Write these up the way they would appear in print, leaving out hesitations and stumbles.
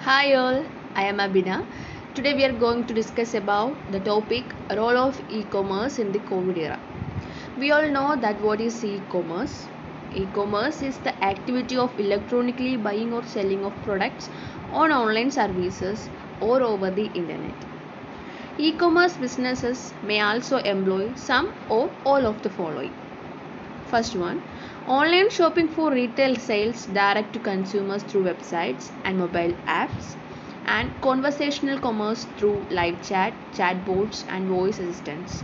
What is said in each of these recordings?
Hi all, I am Abhina. Today we are going to discuss about the topic role of e-commerce in the COVID era. We all know that what is e-commerce? E-commerce is the activity of electronically buying or selling of products on online services or over the internet. E-commerce businesses may also employ some or all of the following. First one, online shopping for retail sales direct to consumers through websites and mobile apps, and conversational commerce through live chat, chatbots, and voice assistants.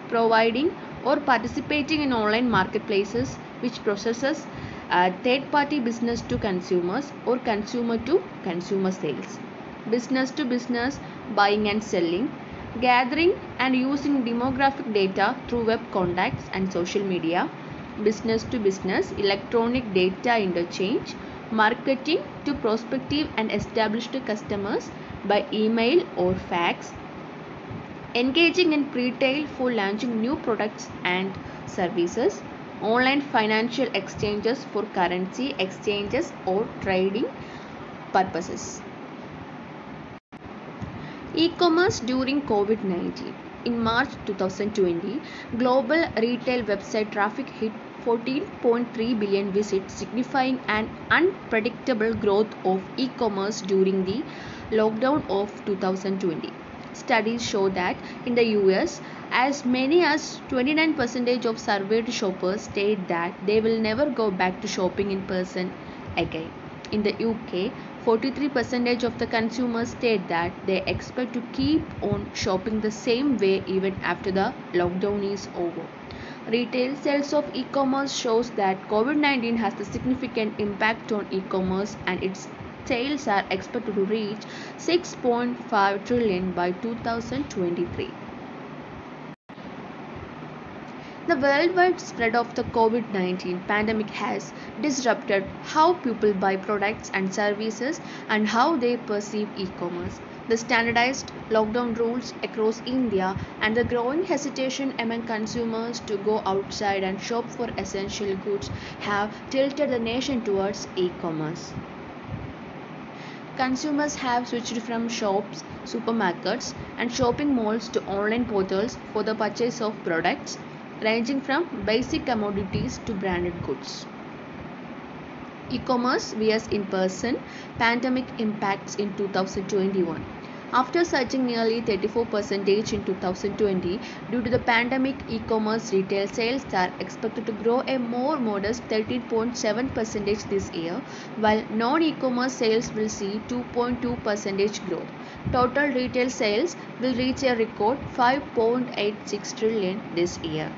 Providing or participating in online marketplaces which processes third party business to consumers or consumer to consumer sales. Business to business buying and selling, gathering and using demographic data through web contacts and social media. Business to business electronic data interchange, marketing to prospective and established customers by email or fax, engaging in retail for launching new products and services, online financial exchanges for currency exchanges or trading purposes. E-commerce during COVID-19. In March 2020, global retail website traffic hit 14.3 billion visits, signifying an unpredictable growth of e-commerce during the lockdown of 2020. Studies show that in the US, as many as 29% of surveyed shoppers state that they will never go back to shopping in person again. In the UK, 43% of the consumers state that they expect to keep on shopping the same way even after the lockdown is over. Retail sales of e-commerce shows that COVID-19 has a significant impact on e-commerce, and its sales are expected to reach 6.5 trillion by 2023. The worldwide spread of the COVID-19 pandemic has disrupted how people buy products and services and how they perceive e-commerce. The standardized lockdown rules across India and the growing hesitation among consumers to go outside and shop for essential goods have tilted the nation towards e-commerce. Consumers have switched from shops, supermarkets, and shopping malls to online portals for the purchase of products ranging from basic commodities to branded goods. E-commerce vs in-person pandemic impacts in 2021. After surging nearly 34% in 2020 due to the pandemic, e-commerce retail sales are expected to grow a more modest 13.7% this year, while non-e-commerce sales will see 2.2% growth. Total retail sales will reach a record 5.86 trillion this year.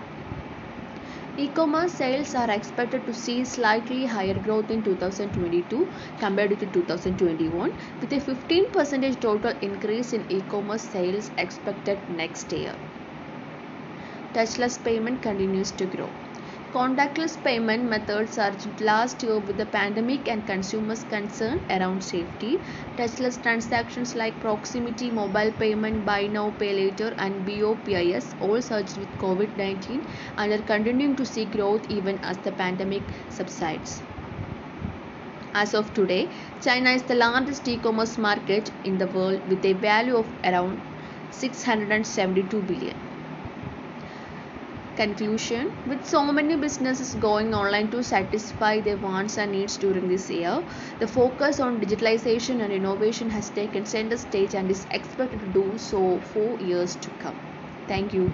E-commerce sales are expected to see slightly higher growth in 2022 compared to 2021, with a 15% total increase in e-commerce sales expected next year. Touchless payment continues to grow. Contactless payment methods surged last year with the pandemic and consumers' concern around safety. Touchless transactions like proximity mobile payment, buy now pay later, and BOPIS all surged with COVID-19 and are continuing to see growth even as the pandemic subsides. As of today, China is the largest e-commerce market in the world with a value of around 672 billion. Conclusion: with so many businesses going online to satisfy their wants and needs during this year, the focus on digitalization and innovation has taken center stage and is expected to do so for years to come. Thank you.